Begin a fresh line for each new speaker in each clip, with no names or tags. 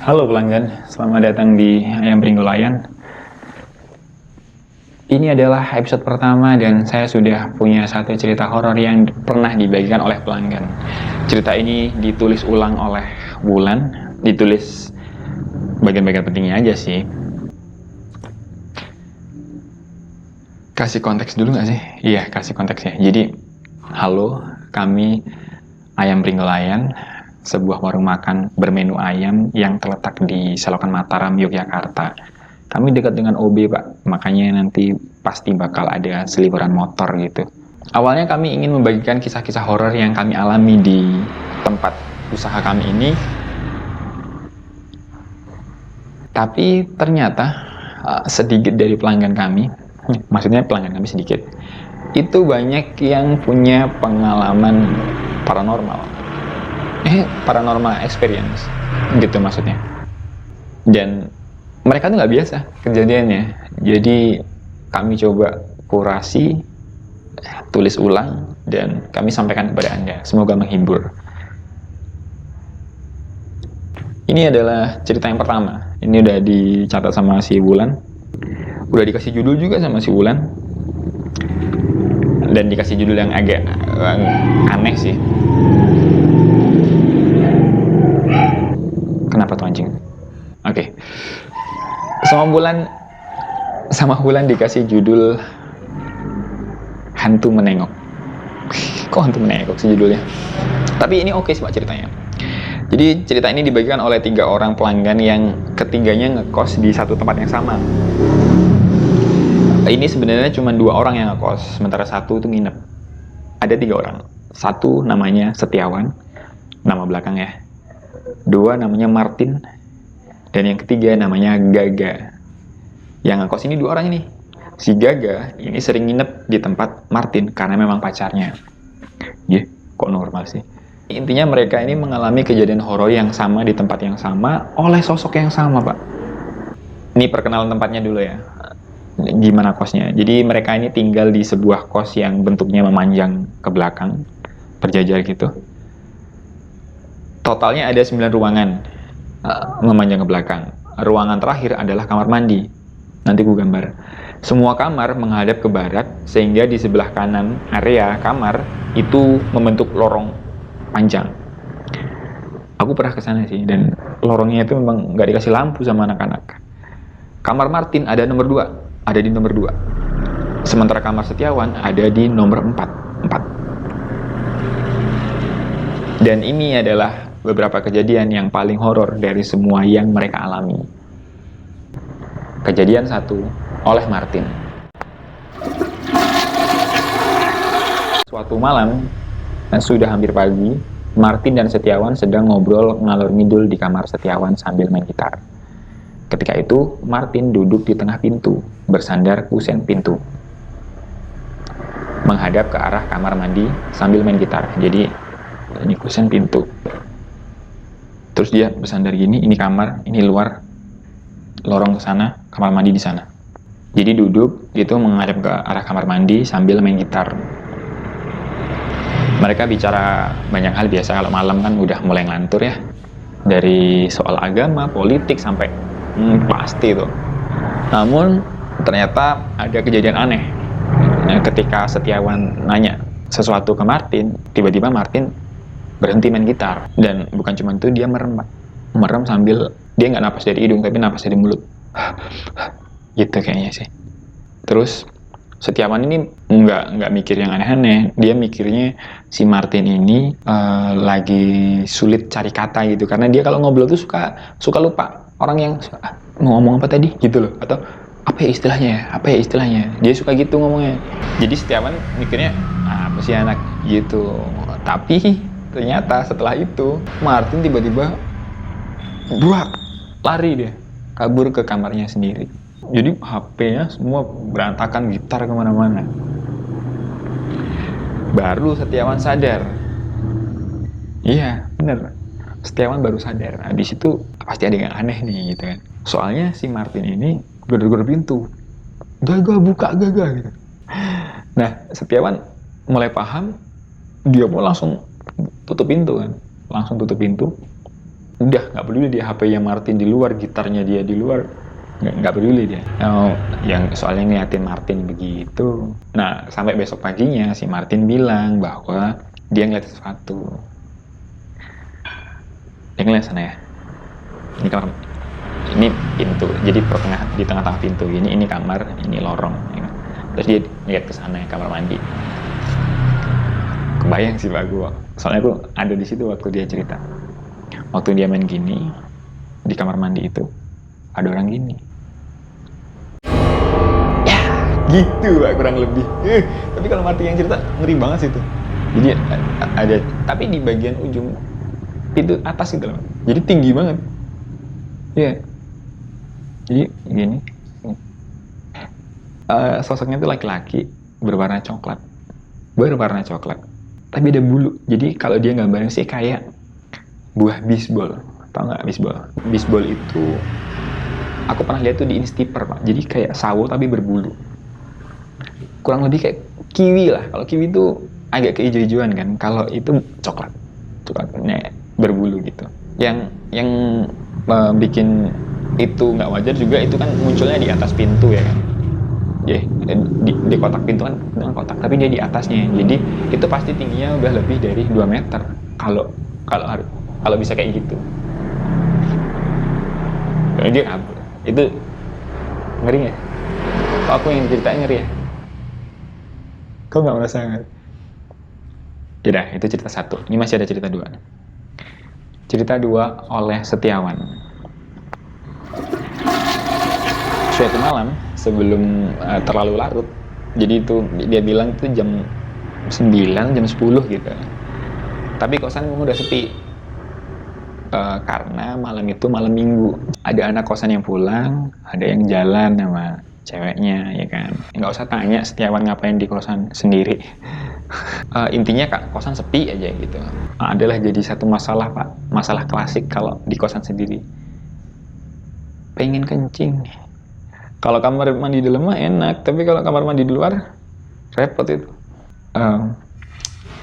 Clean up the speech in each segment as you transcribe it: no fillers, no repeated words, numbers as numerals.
Halo pelanggan, selamat datang di Ayam Pringgolayan. Ini adalah episode pertama dan saya sudah punya satu cerita horor yang pernah dibagikan oleh pelanggan. Cerita ini ditulis ulang oleh Wulan, ditulis bagian-bagian pentingnya aja sih. Kasih konteks dulu nggak sih? Iya, kasih konteks ya. Jadi, halo, kami Ayam Pringgolayan, sebuah warung makan bermenu ayam yang terletak di Selokan Mataram, Yogyakarta. Kami dekat dengan OB, Pak. Makanya nanti pasti bakal ada seliweran motor gitu. Awalnya kami ingin membagikan kisah-kisah horor yang kami alami di tempat usaha kami ini. Tapi ternyata sedikit dari pelanggan kami, maksudnya pelanggan kami sedikit, itu banyak yang punya pengalaman paranormal. Paranormal experience gitu maksudnya. Dan mereka tuh nggak biasa kejadiannya. Jadi kami coba kurasi, tulis ulang, dan kami sampaikan kepada Anda. Semoga menghibur. Ini adalah cerita yang pertama. Ini udah dicatat sama si Wulan. Udah dikasih judul juga sama si Wulan. Dan dikasih judul yang agak aneh sih. Kenapa tuh anjing? Oke. Sama Wulan dikasih judul Hantu Menengok. Kok hantu menengok sih judulnya? Tapi ini oke sih Pak ceritanya. Jadi cerita ini dibagikan oleh 3 orang pelanggan yang ketiganya ngekos di satu tempat yang sama. Ini sebenarnya cuma 2 orang yang ngekos, sementara satu itu nginep. Ada 3 orang. Satu namanya Setiawan, nama belakang ya. 2 namanya Martin, dan yang ketiga namanya Gaga. Yang ngekos ini 2 orang ini. Si Gaga ini sering nginep di tempat Martin karena memang pacarnya. Kok normal sih? Intinya mereka ini mengalami kejadian horor yang sama di tempat yang sama oleh sosok yang sama, Pak. Ini perkenalan tempatnya dulu ya. Gimana kosnya? Jadi mereka ini tinggal di sebuah kos yang bentuknya memanjang ke belakang, berjajar gitu. Totalnya ada 9 ruangan memanjang ke belakang. Ruangan terakhir adalah kamar mandi. Nanti gue gambar. Semua kamar menghadap ke barat, sehingga di sebelah kanan area kamar itu membentuk lorong panjang. Aku pernah ke sana sih, dan lorongnya itu memang nggak dikasih lampu sama anak-anak. Kamar Martin ada nomor 2, ada di nomor 2. Sementara kamar Setiawan ada di nomor 4. Dan ini adalah beberapa kejadian yang paling horor dari semua yang mereka alami. Kejadian 1 oleh Martin. Suatu malam, sudah hampir pagi, Martin dan Setiawan sedang ngobrol ngalor ngidul di kamar Setiawan sambil main gitar. Ketika itu, Martin duduk di tengah pintu, bersandar kusen pintu, menghadap ke arah kamar mandi sambil main gitar. Jadi, ini kusen pintu. Terus dia bersandar gini, ini kamar, ini luar, lorong ke sana, kamar mandi di sana. Jadi duduk gitu menghadap ke arah kamar mandi sambil main gitar. Mereka bicara banyak hal biasa, kalau malam kan udah mulai ngelantur ya. Dari soal agama, politik, sampai pasti tuh. Namun ternyata ada kejadian aneh. Ketika Setiawan nanya sesuatu ke Martin, tiba-tiba Martin berhenti main gitar. Dan bukan cuma itu, dia merem sambil, dia nggak napas dari hidung tapi napas dari mulut. Gitu kayaknya sih. Terus Setiawan ini nggak mikir yang aneh-aneh. Dia mikirnya si Martin ini lagi sulit cari kata gitu, karena dia kalau ngobrol tuh suka lupa. Orang yang mau ngomong apa tadi gitu loh, atau apa ya istilahnya, dia suka gitu ngomongnya. Jadi Setiawan mikirnya apa sih anak gitu. Tapi ternyata setelah itu Martin tiba-tiba lari, dia kabur ke kamarnya sendiri. Jadi HP-nya semua berantakan, gitar kemana-mana. Baru Setiawan sadar. Iya, bener. Setiawan baru sadar. Nah, di situ pasti ada yang aneh nih gitu kan. Soalnya si Martin ini gedor-gedor pintu. Gaga buka, gaga gitu. Nah, Setiawan mulai paham, dia pun langsung tutup pintu kan. Langsung tutup pintu. Udah nggak peduli dia HP-nya Martin di luar, gitarnya dia di luar, nggak peduli dia. Yang soalnya ngeliatin Martin begitu. Nah, sampai besok paginya si Martin bilang bahwa dia ngeliat sesuatu. Dia ngeliat sana ya, ini kamar, ini pintu, jadi pertengahan di tengah-tengah pintu ini kamar, ini lorong ya kan? Terus dia lihat ke sana ya, kamar mandi. Kebayang sih Pak gue, soalnya aku ada di situ waktu dia cerita, waktu dia main gini di kamar mandi itu ada orang gini ya, gitu Pak, kurang lebih. Tapi kalau Martin yang cerita ngeri banget sih itu. Jadi ada, tapi di bagian ujung itu atas gitu loh, jadi tinggi banget ya. Jadi gini, sosoknya itu laki-laki berwarna coklat, tapi ada bulu. Jadi kalau dia gambarnya sih kayak buah bisbol, tau nggak bisbol? Bisbol itu aku pernah lihat tuh di Instaper Pak, jadi kayak sawo tapi berbulu, kurang lebih kayak kiwi lah. Kalau kiwi itu agak keijo-ijoan kan, kalau itu coklatnya berbulu gitu. Yang bikin itu nggak wajar juga, itu kan munculnya di atas pintu ya kan. Di kotak pintu kan dengan kotak, tapi dia di atasnya, jadi itu pasti tingginya udah lebih dari 2 meter kalau kalau kalau bisa kayak gitu. Jadi dia kabur. Itu ngeri ya. Kok aku yang ceritain ngeri ya? Kau nggak merasa ngeri? Yaudah, itu cerita satu. Ini masih ada cerita dua. Cerita dua oleh Setiawan. Suatu malam sebelum terlalu larut, jadi itu dia bilang itu jam 9, jam 10 gitu, tapi kosan udah sepi karena malam itu malam minggu. Ada anak kosan yang pulang, ada yang jalan sama ceweknya ya kan. Nggak usah tanya Setiawan ngapain di kosan sendiri. Intinya kak, kosan sepi aja gitu. Adalah jadi satu masalah Pak, masalah klasik kalau di kosan sendiri. Pengen kencing. Kalau kamar mandi di dalam mah enak, tapi kalau kamar mandi di luar repot itu.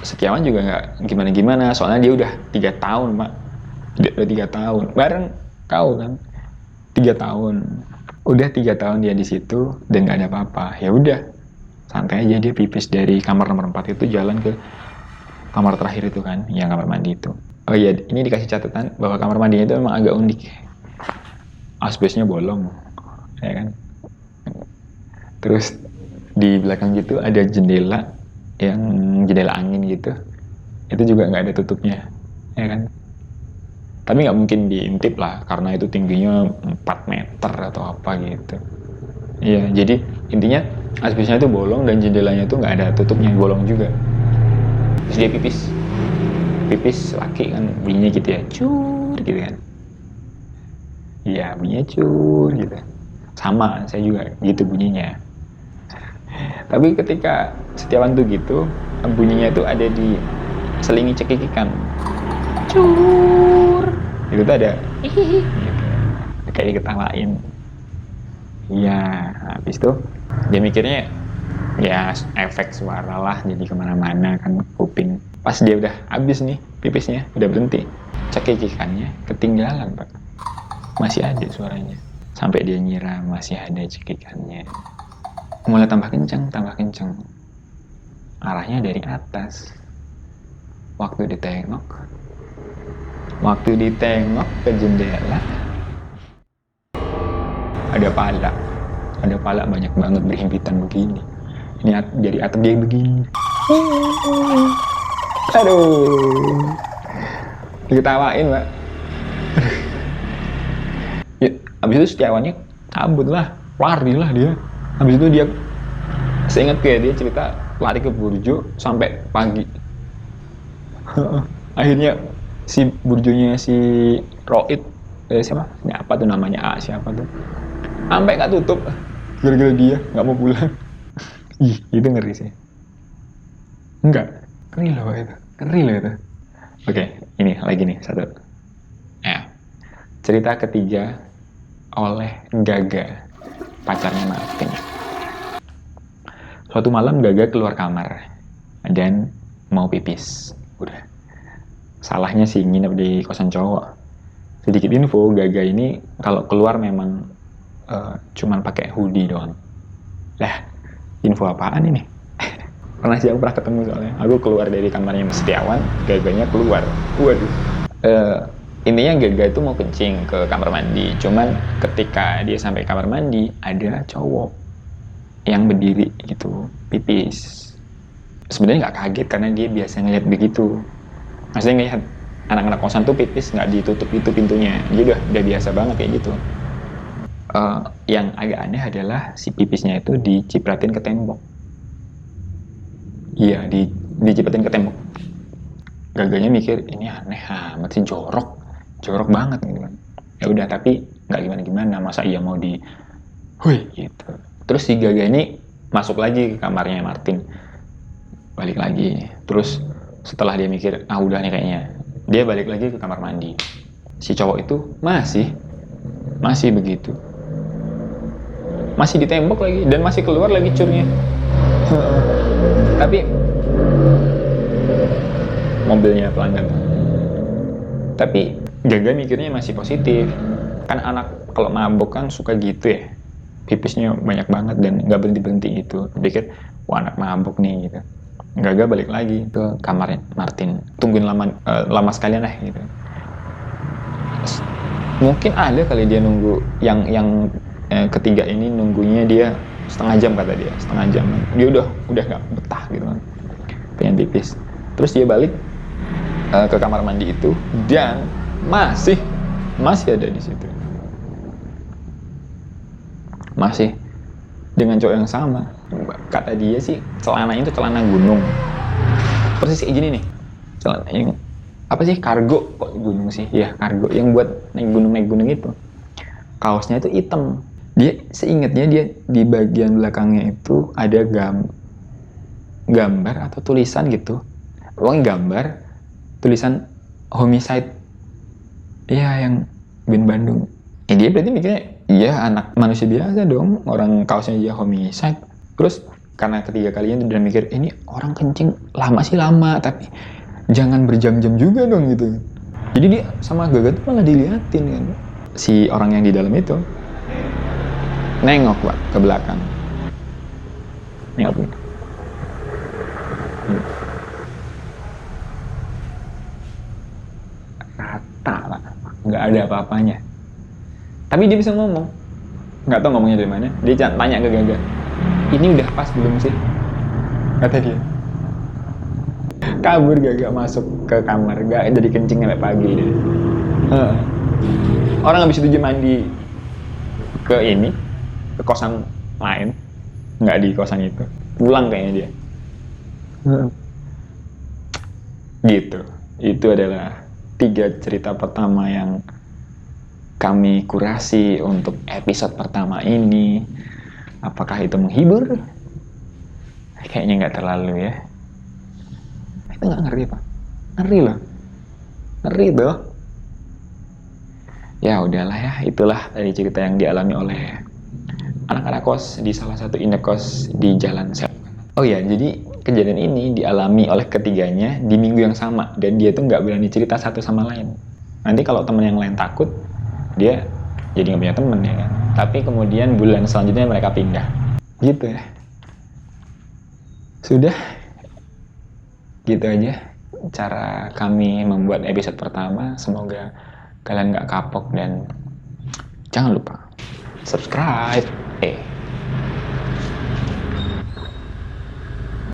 Setiawan juga nggak gimana-gimana, soalnya dia udah 3 tahun Pak. Udah 3 tahun bareng kau kan, 3 tahun. Udah 3 tahun dia di situ dan nggak ada apa-apa. Ya udah, santai aja dia pipis dari kamar nomor 4 itu jalan ke kamar terakhir itu kan, yang kamar mandi itu. Oh iya, ini dikasih catatan bahwa kamar mandinya itu memang agak unik. Asbesnya bolong, ya kan. Terus di belakang gitu ada jendela, yang jendela angin gitu. Itu juga nggak ada tutupnya, ya kan. Tapi nggak mungkin diintip lah, karena itu tingginya 4 meter atau apa gitu. Iya, jadi intinya asbesnya itu bolong dan jendelanya itu nggak ada tutupnya, bolong juga. Terus dia pipis laki kan bunyinya gitu ya, cur gitu kan. Iya, bunyinya cur gitu. Sama, saya juga gitu bunyinya. Tapi ketika Setiawan tuh gitu, bunyinya itu ada di selingi cekikikan. Cur. Itu tuh ada gitu. Kayak diketawain. Iya, habis itu dia mikirnya ya efek suara lah, jadi kemana-mana kan kuping. Pas dia udah habis nih pipisnya, udah berhenti, cekikikannya ketinggalan Pak. Masih ada suaranya. Sampai dia ngira masih ada cekikannya. Mulai tambah kencang. Arahnya dari atas. Waktu ditengok ke jendela, ada pala banyak banget berhimpitan begini. Ini dari atap dia begini. Aduh, diketawain Pak. Ya, abis itu Setiawannya kabur lah, lari lah dia. Habis itu dia, seingat kayak dia cerita, lari ke Burjo sampai pagi. Akhirnya si Burjonya si Roid, siapa? Ya, apa tuh namanya, siapa tuh? Sampai nggak tutup, gara-gara dia nggak mau pulang. Ih, itu ngeri sih. Enggak, ngeri loh itu. Oke, ini lagi nih satu. Ya, cerita ketiga oleh Gaga, pacarnya Martin. Suatu malam Gaga keluar kamar dan mau pipis. Udah. Salahnya sih nginep di kosan cowok. Sedikit info, Gaga ini kalau keluar memang cuman pakai hoodie doang. Lah, info apaan ini? Pernah sih aku pernah ketemu soalnya. Aku keluar dari kamarnya Mas Setiawan, Gaganya keluar. Waduh. Intinya Gaga itu mau kencing ke kamar mandi. Cuman ketika dia sampai kamar mandi, ada cowok yang berdiri gitu, pipis. Sebenarnya nggak kaget karena dia biasa ngeliat begitu. Maksudnya ngeliat anak-anak kosan tuh pipis nggak ditutup itu pintunya. Dia udah biasa banget kayak gitu. Yang agak aneh adalah si pipisnya itu dicipratin ke tembok. Iya, dicipratin ke tembok. Gaganya mikir ini aneh amat sih, jorok banget gitu kan. Ya udah, tapi nggak gimana-gimana, masa iya mau di, hui gitu. Terus si Gaga ini masuk lagi ke kamarnya Martin, balik lagi. Terus setelah dia mikir udah nih kayaknya, dia balik lagi ke kamar mandi. Si cowok itu masih begitu, masih ditembok lagi dan masih keluar lagi curnya. Tapi mobilnya pelanggan. Tapi Gaga mikirnya masih positif. Kan anak kalau mabok kan suka gitu ya, pipisnya banyak banget dan nggak berhenti gitu. Pikir wah anak mabok nih gitu. Gaga balik lagi ke kamarnya Martin, tungguin lama sekalian lah gitu. Mungkin ada kali dia nunggu yang ketiga ini, nunggunya dia setengah jam kata dia, setengah jam. Dia udah nggak betah gitu kan, pengen pipis. Terus dia balik ke kamar mandi itu dan masih ada di situ, masih dengan cowok yang sama. Kata dia sih celananya itu celana gunung, persis kayak gini nih, celana yang apa sih, kargo kok gunung sih ya, kargo yang buat naik gunung itu. Kaosnya itu hitam. Dia seingatnya dia di bagian belakangnya itu ada gambar atau tulisan gitu, pokoknya gambar tulisan homicide. Iya, yang band Bandung. Dia berarti mikirnya iya anak manusia biasa dong, orang kaosnya aja homicide. Terus karena ketiga kalinya udah mikir ini orang kencing lama sih lama, tapi jangan berjam-jam juga dong gitu. Jadi dia sama Gaga tuh malah diliatin kan. Si orang yang di dalam itu nengok Pak ke belakang. Nengok gitu. Rata Pak, nggak ada apa-apanya. Tapi dia bisa ngomong. Nggak tahu ngomongnya dari mana. Dia tanya ke Gaga, ini udah pas belum sih? Kata dia. Kabur Gaga masuk ke kamar, gak jadi kencing sampai pagi deh. Orang habis itu dia mandi ke kosan lain, nggak di kosan itu, pulang kayaknya dia. Gitu. Itu adalah 3 cerita pertama yang kami kurasi untuk episode pertama ini. Apakah itu menghibur? Kayaknya nggak terlalu ya. Itu nggak ngeri Pak, ngeri loh, ngeri tuh. Ya udahlah ya, itulah dari cerita yang dialami oleh anak-anak kos di salah satu indekos di Jalan Sel. Oh ya, jadi kejadian ini dialami oleh ketiganya di minggu yang sama, dan dia tuh nggak berani cerita satu sama lain. Nanti kalau temen yang lain takut, dia jadi nggak punya temen ya kan. Tapi kemudian bulan selanjutnya mereka pindah, gitu ya. Sudah, gitu aja cara kami membuat episode pertama. Semoga kalian nggak kapok dan jangan lupa subscribe.